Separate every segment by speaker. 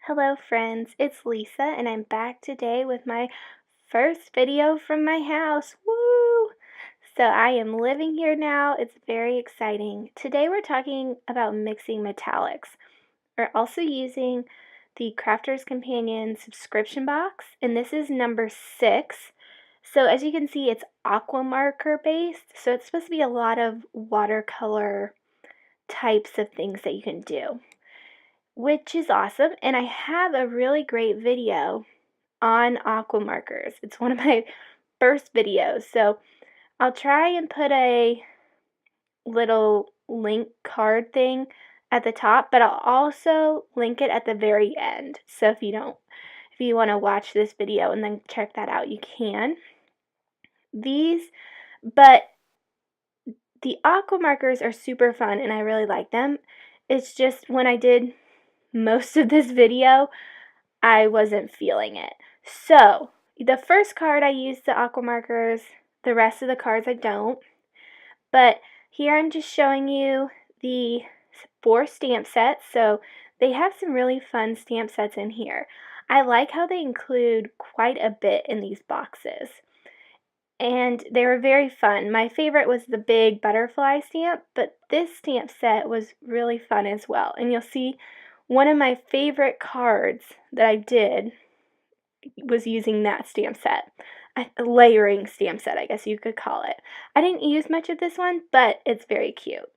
Speaker 1: Hello friends, it's Lisa and I'm back today with my first video from my house. Woo! So I am living here now. It's very exciting. Today we're talking about mixing metallics. We're also using the Crafter's Companion subscription box, and this is number 6. So as you can see, it's aqua marker based, so it's supposed to be a lot of watercolor types of things that you can do, which is awesome. And I have a really great video on aqua markers. It's one of my first videos, so I'll try and put a little link card thing at the top, but I'll also link it at the very end. So if you want to watch this video and then check that out, you can. But the aqua markers are super fun and I really like them. It's just when I did most of this video, I wasn't feeling it. So, the first card I used the aqua markers, the rest of the cards I don't. But here I'm just showing you the 4 stamp sets. So, they have some really fun stamp sets in here. I like how they include quite a bit in these boxes. And they were very fun. My favorite was the big butterfly stamp, but this stamp set was really fun as well. And you'll see one of my favorite cards that I did was using that stamp set. A layering stamp set, I guess you could call it. I didn't use much of this one, but it's very cute.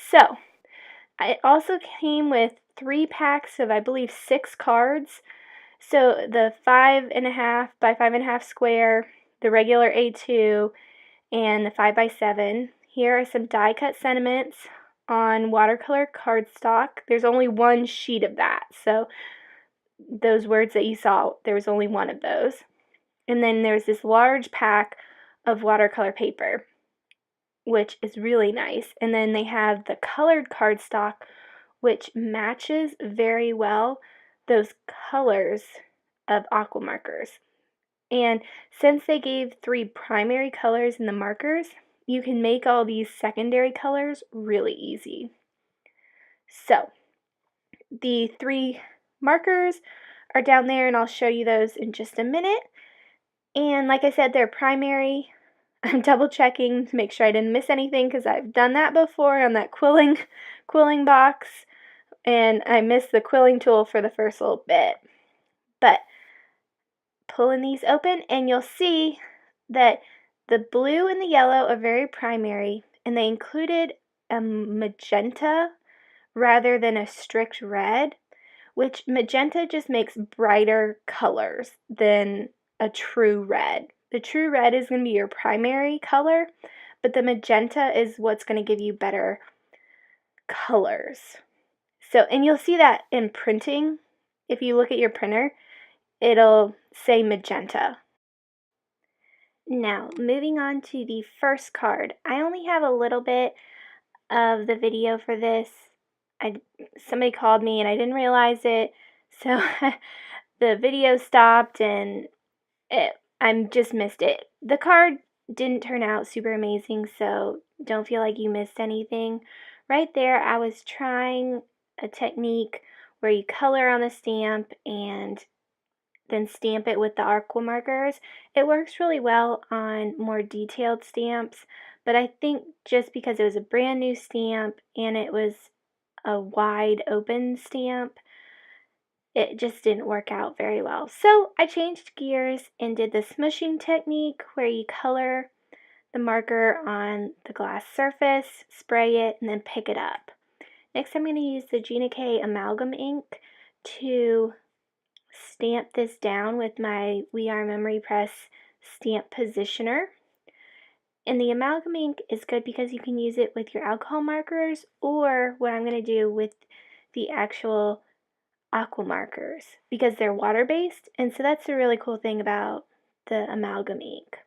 Speaker 1: So, it also came with 3 packs of, I believe, 6 cards. So, the 5.5 by 5.5 square, the regular A2, and the 5x7. Here are some die cut sentiments on watercolor cardstock. There's only one sheet of that, so those words that you saw, there was only one of those. And then there's this large pack of watercolor paper, which is really nice. And then they have the colored cardstock, which matches very well those colors of aqua markers. And since they gave 3 primary colors in the markers, you can make all these secondary colors really easy. So, the 3 markers are down there, and I'll show you those in just a minute. And like I said, they're primary. I'm double checking to make sure I didn't miss anything because I've done that before on that quilling box, and I missed the quilling tool for the first little bit. But pulling these open, and you'll see that the blue and the yellow are very primary, and they included a magenta rather than a strict red, which magenta just makes brighter colors than a true red. The true red is going to be your primary color, but the magenta is what's going to give you better colors. So, and you'll see that in printing. If you look at your printer, it'll say magenta. Now, moving on to the first card. I only have a little bit of the video for this. Somebody called me and I didn't realize it, so the video stopped and I just missed it. The card didn't turn out super amazing, so don't feel like you missed anything. Right there, I was trying a technique where you color on the stamp and then stamp it with the aqua markers. It works really well on more detailed stamps, but I think just because it was a brand new stamp and it was a wide open stamp, it just didn't work out very well. So I changed gears and did the smushing technique where you color the marker on the glass surface, spray it, and then pick it up. Next, I'm going to use the Gina K amalgam ink to stamp this down with my We Are Memory Press stamp positioner. And the amalgam ink is good because you can use it with your alcohol markers, or what I'm going to do with the actual aqua markers, because they're water-based, and so that's the really cool thing about the amalgam ink.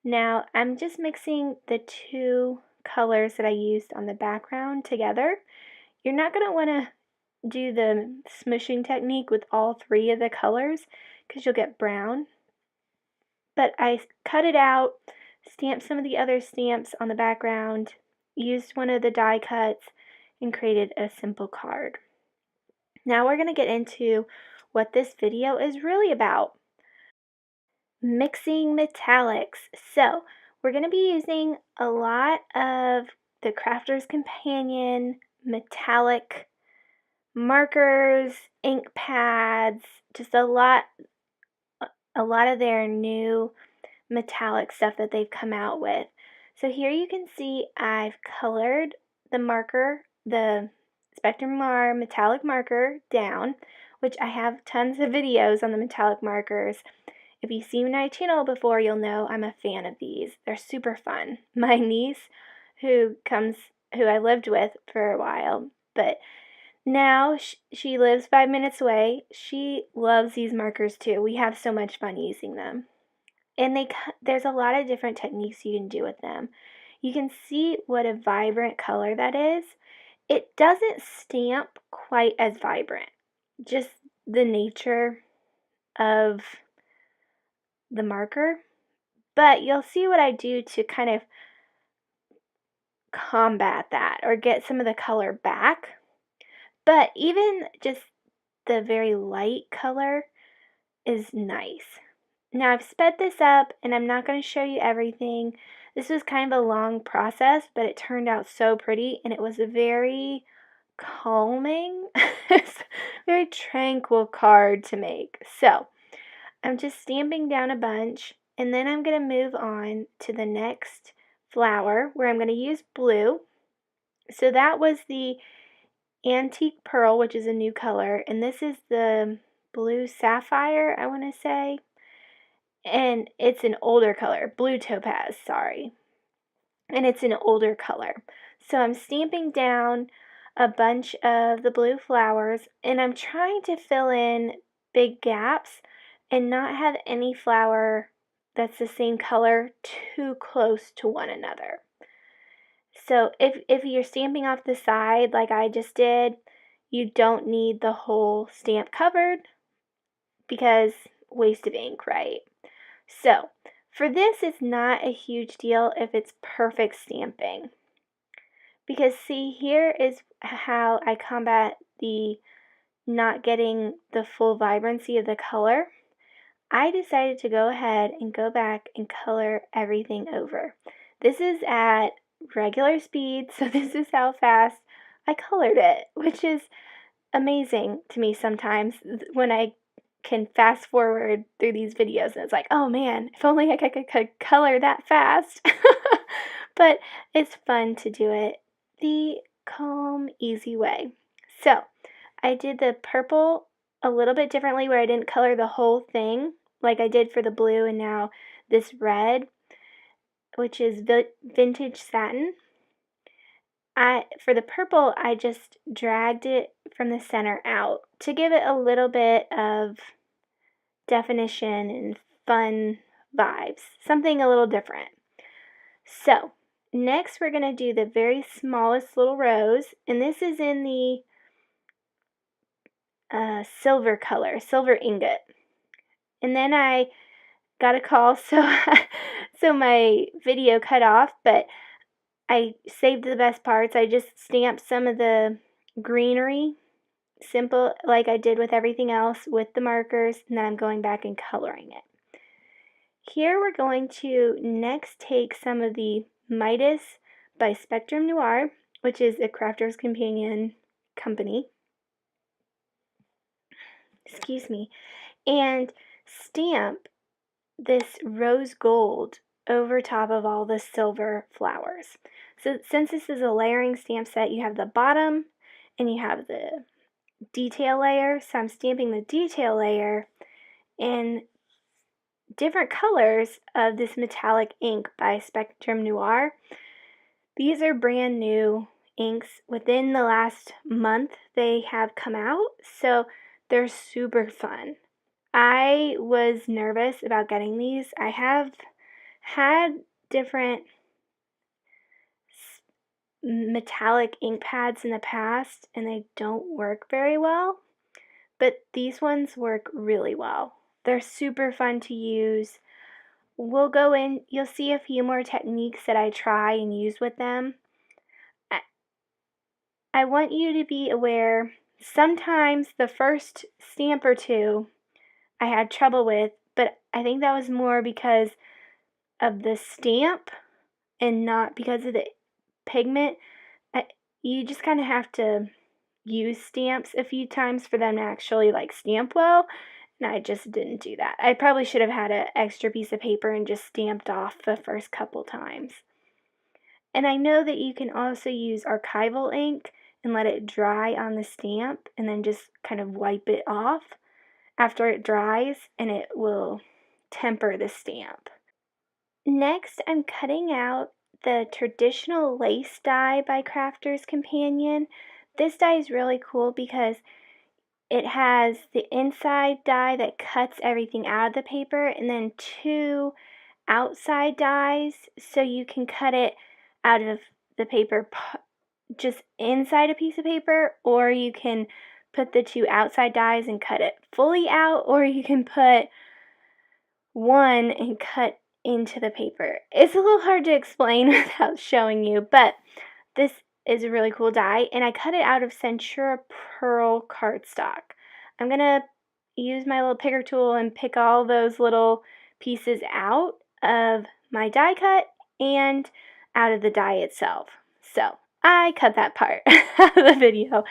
Speaker 1: Now I'm just mixing the 2 colors that I used on the background together. You're not going to want to do the smushing technique with all 3 of the colors because you'll get brown. But I cut it out, stamped some of the other stamps on the background, used one of the die cuts, and created a simple card. Now we're going to get into what this video is really about. Mixing metallics. So we're going to be using a lot of the Crafter's Companion metallic markers, ink pads, just a lot of their new metallic stuff that they've come out with. So here you can see I've colored the marker, the Spectrum Noir metallic marker down, which I have tons of videos on the metallic markers. If you've seen my channel before, you'll know I'm a fan of these. They're super fun. My niece, who I lived with for a while, but now she lives 5 minutes away. She loves these markers too. We have so much fun using them. And there's a lot of different techniques you can do with them. You can see what a vibrant color that is. It doesn't stamp quite as vibrant. Just the nature of the marker. But you'll see what I do to kind of combat that or get some of the color back. But even just the very light color is nice. Now I've sped this up and I'm not going to show you everything. This was kind of a long process, but it turned out so pretty and it was a very calming, very tranquil card to make. So I'm just stamping down a bunch and then I'm going to move on to the next flower where I'm going to use blue. So that was the Antique Pearl, which is a new color, and this is the Blue Sapphire, I want to say. And it's an older color, Blue Topaz, sorry. And it's an older color. So I'm stamping down a bunch of the blue flowers, and I'm trying to fill in big gaps and not have any flower that's the same color too close to one another. So if you're stamping off the side like I just did, you don't need the whole stamp covered because waste of ink, right? So for this, it's not a huge deal if it's perfect stamping. Because see, here is how I combat the not getting the full vibrancy of the color. I decided to go ahead and go back and color everything over. This is at regular speed, so this is how fast I colored it, which is amazing to me sometimes when I can fast forward through these videos and it's like, oh man, if only I could color that fast. But it's fun to do it the calm, easy way. So I did the purple a little bit differently where I didn't color the whole thing like I did for the blue, and now this red, which is vintage satin. For the purple, I just dragged it from the center out to give it a little bit of definition and fun vibes, something a little different. So next we're going to do the very smallest little rose, and this is in the silver color, silver ingot. And then I got a call, so my video cut off, but I saved the best parts. I just stamped some of the greenery, simple like I did with everything else with the markers, and then I'm going back and coloring it. Here we're going to next take some of the Midas by Spectrum Noir, which is a Crafter's Companion company. Excuse me. And stamp this rose gold over top of all the silver flowers. So since this is a layering stamp set, you have the bottom and you have the detail layer. So I'm stamping the detail layer in different colors of this metallic ink by Spectrum Noir. These are brand new inks. Within the last month they have come out, so they're super fun. I was nervous about getting these. I have had different metallic ink pads in the past and they don't work very well, but these ones work really well. They're super fun to use. We'll go in, you'll see a few more techniques that I try and use with them. I want you to be aware Sometimes the first stamp or two I had trouble with, but I think that was more because of the stamp and not because of the pigment. You just kind of have to use stamps a few times for them to actually like stamp well, and I just didn't do that. I probably should have had an extra piece of paper and just stamped off the first couple times. And I know that you can also use archival ink and let it dry on the stamp and then just kind of wipe it off after it dries, and it will temper the stamp. Next, I'm cutting out the traditional lace die by Crafter's Companion. This die is really cool because it has the inside die that cuts everything out of the paper and then two outside dies, so you can cut it out of the paper just inside a piece of paper, or you can put the two outside dies and cut it fully out, or you can put one and cut into the paper. It's a little hard to explain without showing you, but this is a really cool die, and I cut it out of Centura Pearl cardstock. I'm gonna use my little picker tool and pick all those little pieces out of my die cut and out of the die itself. So I cut that part out of the video.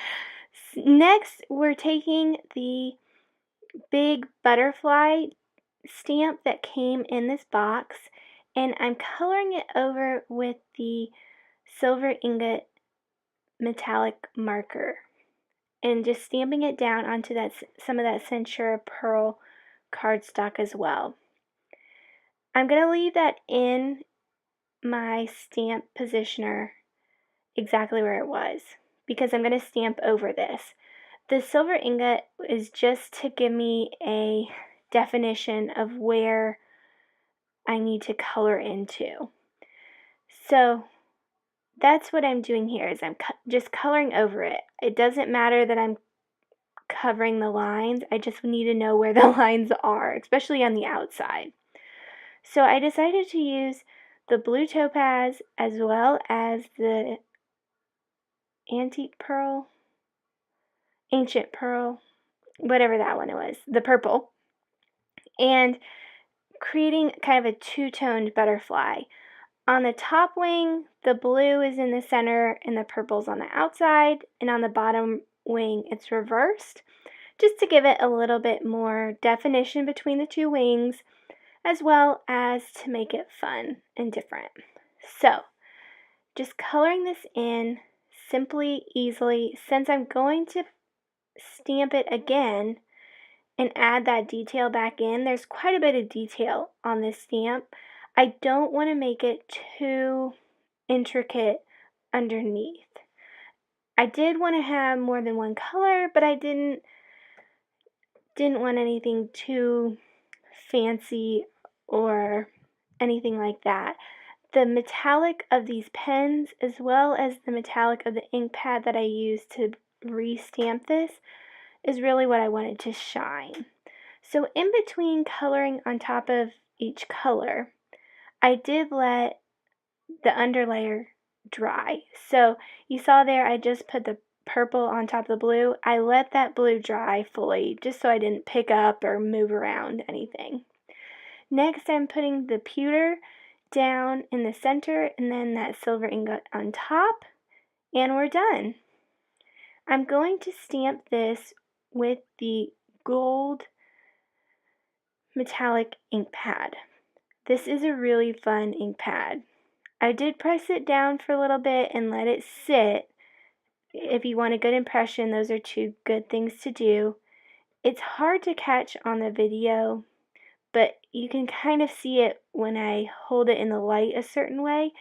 Speaker 1: Next, we're taking the big butterfly stamp that came in this box, and I'm coloring it over with the silver ingot metallic marker and just stamping it down onto that some of that Centura Pearl cardstock as well. I'm going to leave that in my stamp positioner exactly where it was because I'm going to stamp over this. The silver ingot is just to give me a definition of where I need to color into. So that's what I'm doing here, is I'm just coloring over it. It doesn't matter that I'm covering the lines, I just need to know where the lines are, especially on the outside. So I decided to use the blue topaz as well as the antique pearl, ancient pearl, whatever that one was, the purple, and creating kind of a two-toned butterfly. On the top wing, the blue is in the center and the purple's on the outside, and on the bottom wing it's reversed, just to give it a little bit more definition between the two wings, as well as to make it fun and different. So, just coloring this in simply, easily, since I'm going to stamp it again and add that detail back in. There's quite a bit of detail on this stamp. I don't want to make it too intricate underneath. I did want to have more than one color, but I didn't want anything too fancy or anything like that. The metallic of these pens, as well as the metallic of the ink pad that I used to re-stamp this, is really what I wanted to shine. So in between coloring on top of each color, I did let the underlayer dry. So you saw there I just put the purple on top of the blue. I let that blue dry fully just so I didn't pick up or move around anything. Next, I'm putting the pewter down in the center and then that silver ingot on top, and we're done. I'm going to stamp this with the gold metallic ink pad. This is a really fun ink pad. I did press it down for a little bit and let it sit. If you want a good impression, those are two good things to do. It's hard to catch on the video, but you can kind of see it when I hold it in the light a certain way.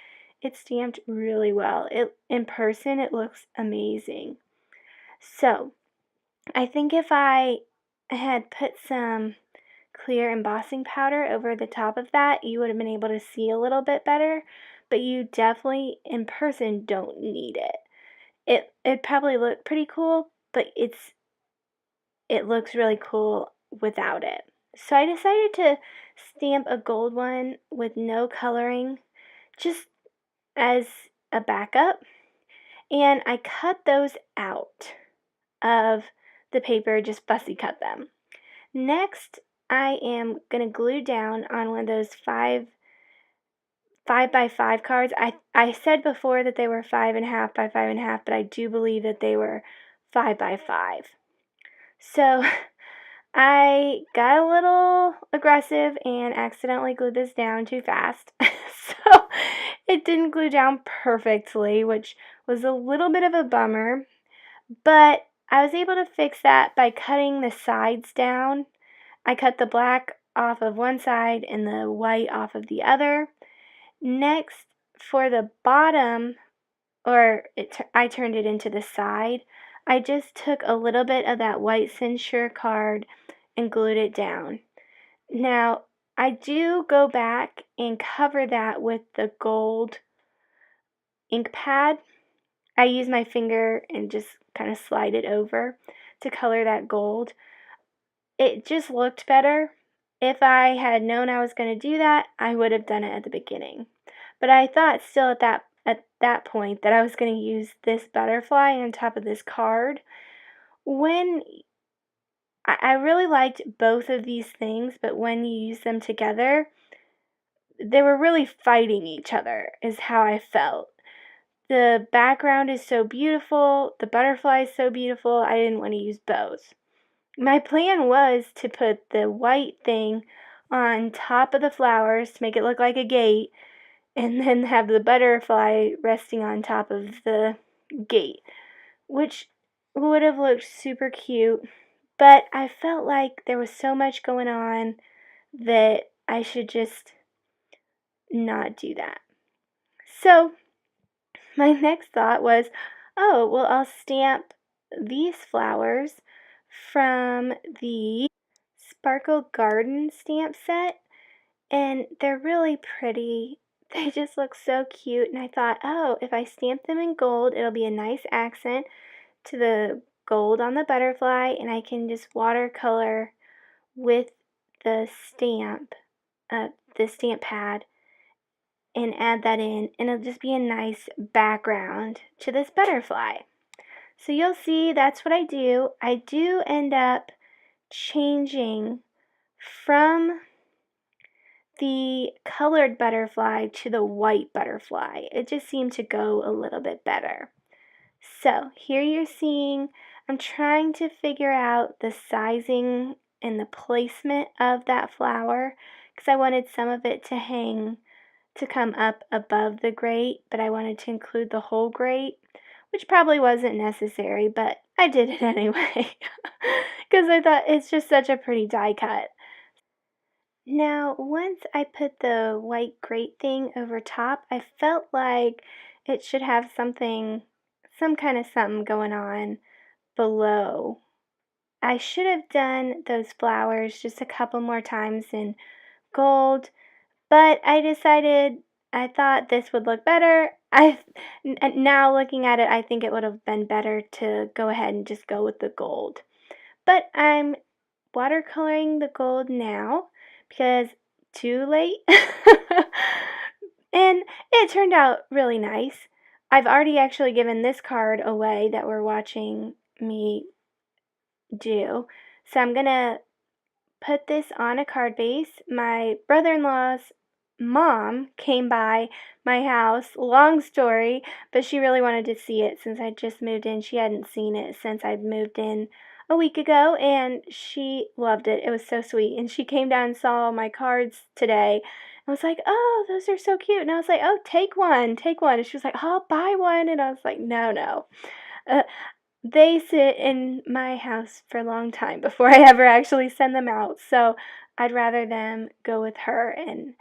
Speaker 1: It's stamped really well. In person, it looks amazing. So, I think if I had put some clear embossing powder over the top of that, you would have been able to see a little bit better, but you definitely, in person, don't need it. It probably looked pretty cool, but it looks really cool without it. So I decided to stamp a gold one with no coloring, just as a backup, and I cut those out of the paper, just fussy cut them. Next, I am going to glue down on one of those 5x5 cards. I said before that they were 5.5 by 5.5, but I do believe that they were 5x5. So I got a little aggressive and accidentally glued this down too fast. So it didn't glue down perfectly, which was a little bit of a bummer. But I was able to fix that by cutting the sides down. I cut the black off of one side and the white off of the other. Next, for the bottom, I turned it into the side, I just took a little bit of that white Censure card and glued it down. Now, I do go back and cover that with the gold ink pad. I use my finger and just kind of slide it over to color that gold. It just looked better. If I had known I was going to do that, I would have done it at the beginning. But I thought still at that point that I was going to use this butterfly on top of this card. When I really liked both of these things, but when you use them together, they were really fighting each other, is how I felt. The background is so beautiful, the butterfly is so beautiful, I didn't want to use both. My plan was to put the white thing on top of the flowers to make it look like a gate, and then have the butterfly resting on top of the gate, which would have looked super cute, but I felt like there was so much going on that I should just not do that. So my next thought was, oh, well, I'll stamp these flowers from the Sparkle Garden stamp set, and they're really pretty. They just look so cute, and I thought, oh, if I stamp them in gold, it'll be a nice accent to the gold on the butterfly, and I can just watercolor with the stamp pad, and add that in, and it'll just be a nice background to this butterfly. So you'll see that's what I do. I do end up changing from the colored butterfly to the white butterfly. It just seemed to go a little bit better. So here you're seeing, I'm trying to figure out the sizing and the placement of that flower, because I wanted some of it to come up above the grate, but I wanted to include the whole grate, which probably wasn't necessary, but I did it anyway, because I thought it's just such a pretty die cut. Now, once I put the white grate thing over top, I felt like it should have some kind of something going on below. I should have done those flowers just a couple more times in gold, but I thought this would look better. Now looking at it, I think it would have been better to go ahead and just go with the gold. But I'm watercoloring the gold now because too late. And it turned out really nice. I've already actually given this card away that we're watching me do. So I'm going to put this on a card base. My brother-in-law's mom came by my house, long story, but she really wanted to see it since I just moved in. She hadn't seen it since I'd moved in a week ago, and she loved it. It was so sweet. And she came down and saw my cards today. I was like, oh, those are so cute. And I was like, oh, take one, take one. And she was like, oh, I'll buy one. And I was like, no. They sit in my house for a long time before I ever actually send them out. So I'd rather them go with her and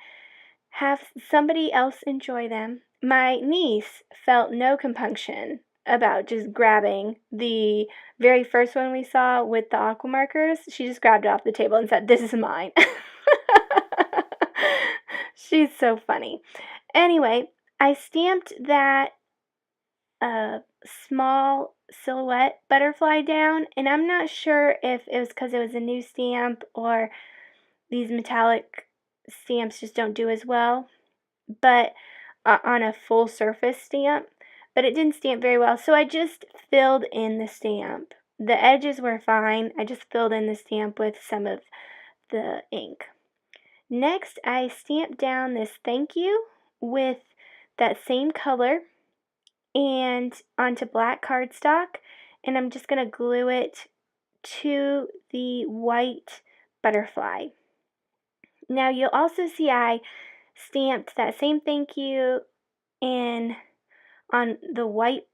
Speaker 1: have somebody else enjoy them. My niece felt no compunction about just grabbing the very first one we saw with the aqua markers. She just grabbed it off the table and said, this is mine. She's so funny. Anyway, I stamped that small silhouette butterfly down, and I'm not sure if it was because it was a new stamp or these metallic stamps just don't do as well, but on a full surface stamp, but it didn't stamp very well, so I just filled in the stamp the edges were fine. I just filled in the stamp with some of the ink. Next, I stamped down this thank you with that same color and onto black cardstock, and I'm just going to glue it to the white butterfly. Now you'll also see I stamped that same thank you in on the white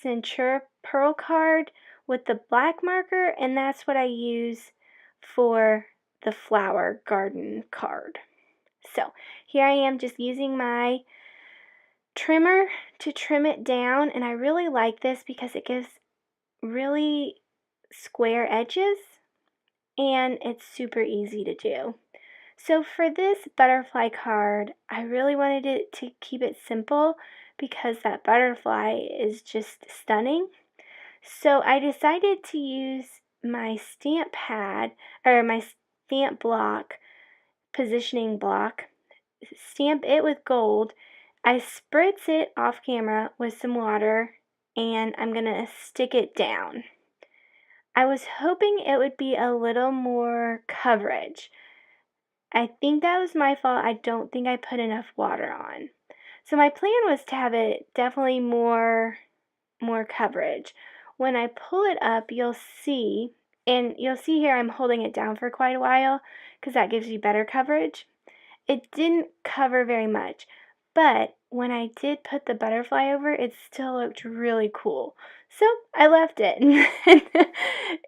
Speaker 1: Centura Pearl card with the black marker, and that's what I use for the flower garden card. So here I am just using my trimmer to trim it down, and I really like this because it gives really square edges and it's super easy to do. So for this butterfly card, I really wanted it to keep it simple because that butterfly is just stunning. So I decided to use my stamp pad, or my stamp block, positioning block, stamp it with gold. I spritz it off camera with some water, and I'm going to stick it down. I was hoping it would be a little more coverage. I think that was my fault. I don't think I put enough water on. So my plan was to have it definitely more coverage. When I pull it up, you'll see, and you'll see here I'm holding it down for quite a while because that gives you better coverage. It didn't cover very much, but when I did put the butterfly over, it still looked really cool. So I left it.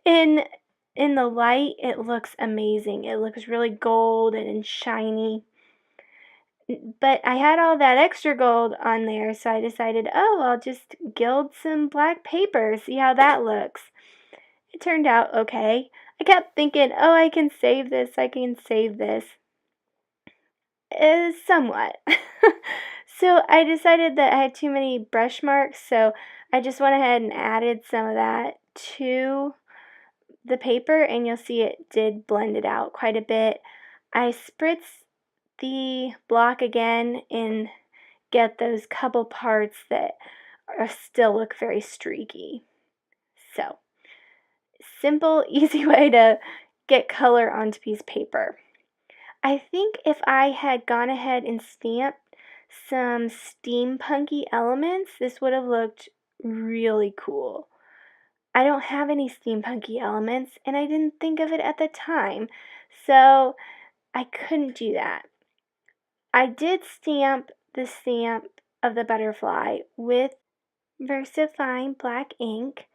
Speaker 1: In the light, it looks amazing. It looks really gold and shiny. But I had all that extra gold on there, so I decided, oh, I'll just gild some black paper, see how that looks. It turned out okay. I kept thinking, oh, I can save this, I can save this. Somewhat. So I decided that I had too many brush marks, so I just went ahead and added some of that to the paper, and you'll see it did blend it out quite a bit. I spritz the block again and get those couple parts that still look very streaky. So, simple, easy way to get color onto piece of paper. I think if I had gone ahead and stamped some steampunky elements, this would have looked really cool. I don't have any steampunky elements, and I didn't think of it at the time, so I couldn't do that. I did stamp the stamp of the butterfly with VersaFine black ink,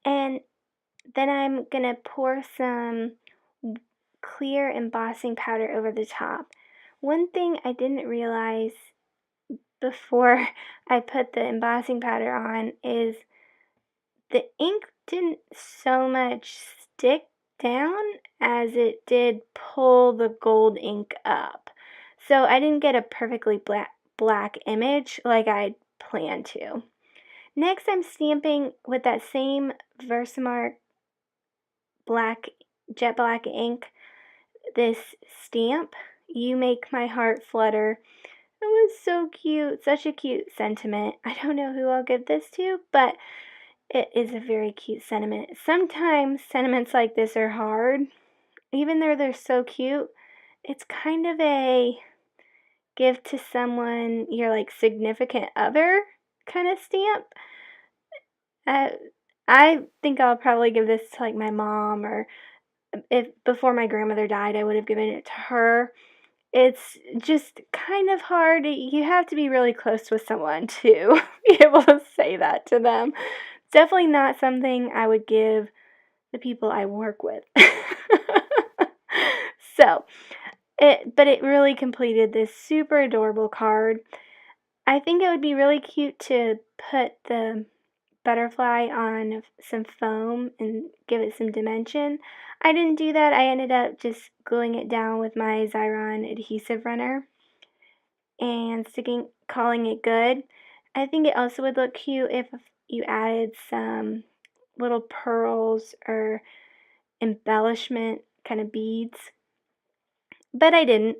Speaker 1: and then I'm going to pour some clear embossing powder over the top. One thing I didn't realize before I put the embossing powder on is the ink didn't so much stick down as it did pull the gold ink up. So I didn't get a perfectly black image like I'd planned to. Next, I'm stamping with that same Versamark black, jet black ink, this stamp, You Make My Heart Flutter. It was so cute, such a cute sentiment. I don't know who I'll give this to, but it is a very cute sentiment. Sometimes sentiments like this are hard. Even though they're so cute, it's kind of a give to someone your like significant other kind of stamp. I think I'll probably give this to like my mom, or if before my grandmother died, I would have given it to her. It's just kind of hard. You have to be really close with someone to be able to say that to them. Definitely not something I would give the people I work with. So, but it really completed this super adorable card. I think it would be really cute to put the butterfly on some foam and give it some dimension. I didn't do that. I ended up just gluing it down with my Xyron adhesive runner and calling it good. I think it also would look cute if you added some little pearls or embellishment kind of beads. But I didn't.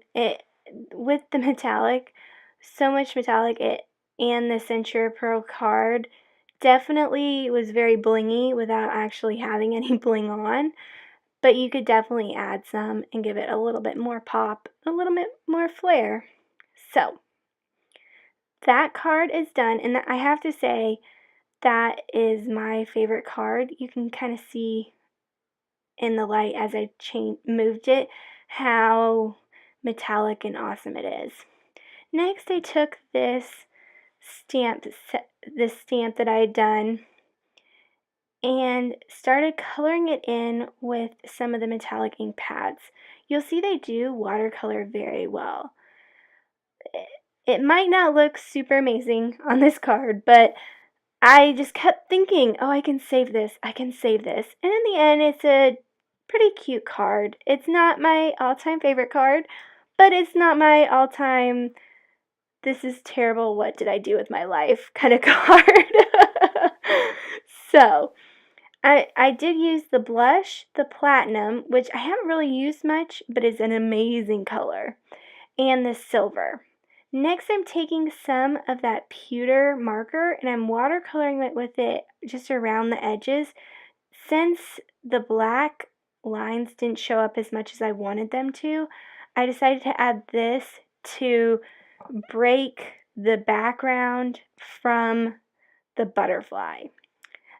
Speaker 1: With the metallic, so much metallic, and the Centura Pearl card definitely was very blingy without actually having any bling on, but you could definitely add some and give it a little bit more pop, a little bit more flair. So that card is done, and I have to say that is my favorite card. You can kind of see in the light as I moved it how metallic and awesome it is. Next, I took this stamp that I had done and started coloring it in with some of the metallic ink pads. You'll see they do watercolor very well. It might not look super amazing on this card, but I just kept thinking, oh, I can save this, I can save this. And in the end, it's a pretty cute card. It's not my all-time favorite card, but it's not my all-time, this is terrible, what did I do with my life kind of card. So, I did use the blush, the platinum, which I haven't really used much, but is an amazing color, and the silver. Next, I'm taking some of that pewter marker and I'm watercoloring it with it just around the edges. Since the black lines didn't show up as much as I wanted them to, I decided to add this to break the background from the butterfly.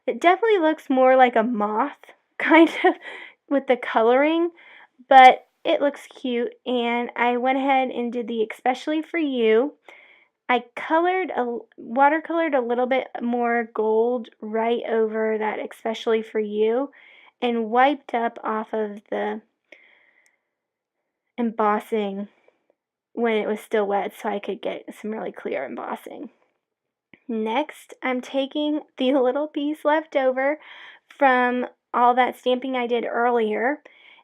Speaker 1: It definitely looks more like a moth, kind of, with the coloring, but it looks cute, and I went ahead and did the Especially For You. I watercolored a little bit more gold right over that Especially For You and wiped up off of the embossing when it was still wet so I could get some really clear embossing. Next, I'm taking the little piece left over from all that stamping I did earlier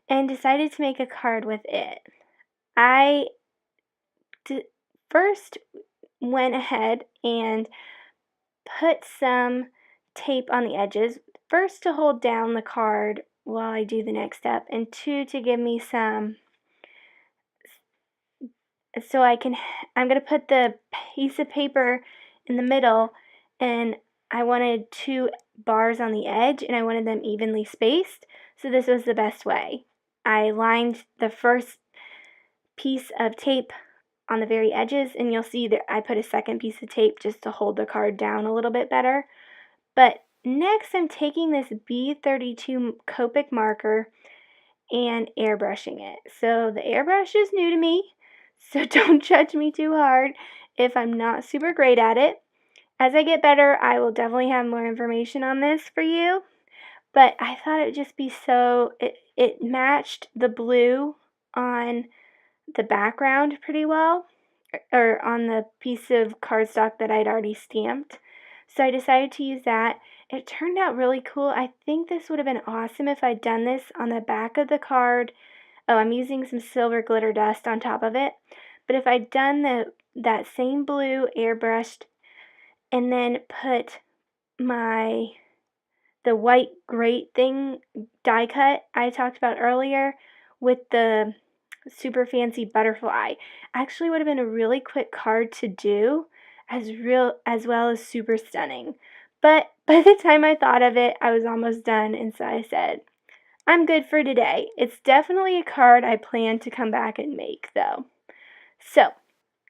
Speaker 1: and decided to make a card with it. I first went ahead and put some tape on the edges, first to hold down the card while I do the next step, and two to give me some, so I'm going to put the piece of paper in the middle, and I wanted 2 bars on the edge, and I wanted them evenly spaced, so this was the best way. I lined the first piece of tape on the very edges, and you'll see that I put a second piece of tape just to hold the card down a little bit better. But next I'm taking this B32 Copic marker and airbrushing it. So the airbrush is new to me, so don't judge me too hard if I'm not super great at it. As I get better, I will definitely have more information on this for you. But I thought it would just be so, it matched the blue on the background pretty well, or on the piece of cardstock that I'd already stamped. So I decided to use that. It turned out really cool. I think this would have been awesome if I'd done this on the back of the card. Oh, I'm using some silver glitter dust on top of it. But if I'd done that same blue airbrushed and then put the white grate thing die cut I talked about earlier with the super fancy butterfly, actually would have been a really quick card to do, as well as super stunning. But by the time I thought of it, I was almost done, and so I said, I'm good for today. It's definitely a card I plan to come back and make, though. So,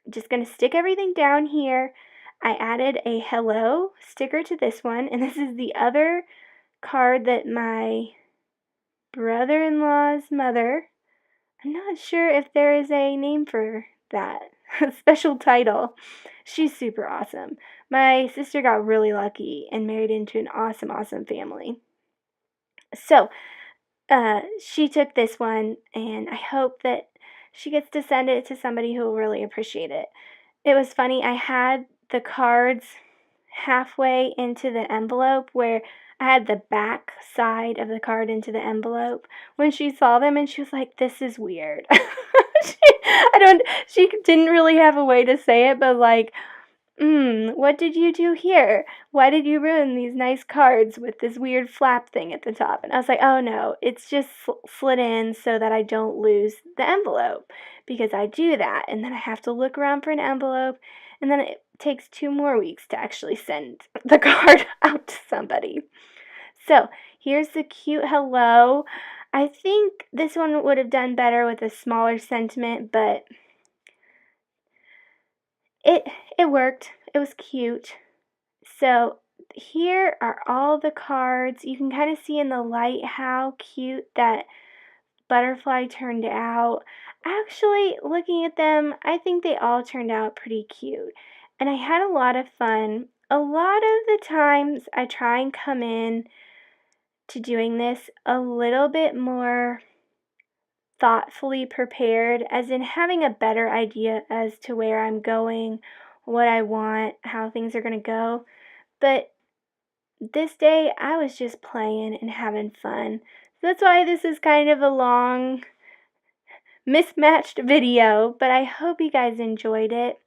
Speaker 1: just going to stick everything down here. I added a hello sticker to this one, and this is the other card that my brother-in-law's mother, I'm not sure if there is a name for that, a special title. She's super awesome. My sister got really lucky and married into an awesome, awesome family. So, she took this one, and I hope that she gets to send it to somebody who will really appreciate it. It was funny, I had the cards halfway into the envelope where I had the back side of the card into the envelope when she saw them, and she was like, this is weird. She didn't really have a way to say it, but like, what did you do here? Why did you ruin these nice cards with this weird flap thing at the top? And I was like, oh no, it's just slid in so that I don't lose the envelope, because I do that, and then I have to look around for an envelope, and then takes 2 more weeks to actually send the card out to somebody. So, here's the cute hello. I think this one would have done better with a smaller sentiment, but it worked. It was cute. So, here are all the cards. You can kind of see in the light how cute that butterfly turned out. Actually, looking at them, I think they all turned out pretty cute. And I had a lot of fun. A lot of the times I try and come in to doing this a little bit more thoughtfully prepared, as in having a better idea as to where I'm going, what I want, how things are going to go. But this day I was just playing and having fun. That's why this is kind of a long, mismatched video, but I hope you guys enjoyed it.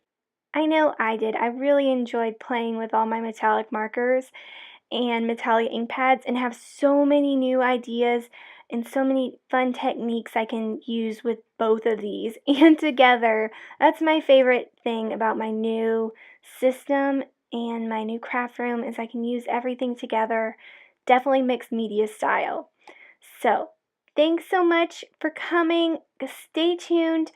Speaker 1: I know I did. I really enjoyed playing with all my metallic markers and metallic ink pads and have so many new ideas and so many fun techniques I can use with both of these and together. That's my favorite thing about my new system and my new craft room is I can use everything together. Definitely mixed media style. So, thanks so much for coming. Stay tuned.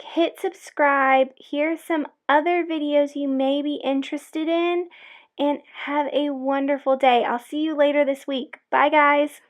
Speaker 1: Hit subscribe. Here's some other videos you may be interested in. And have a wonderful day. I'll see you later this week. Bye, guys.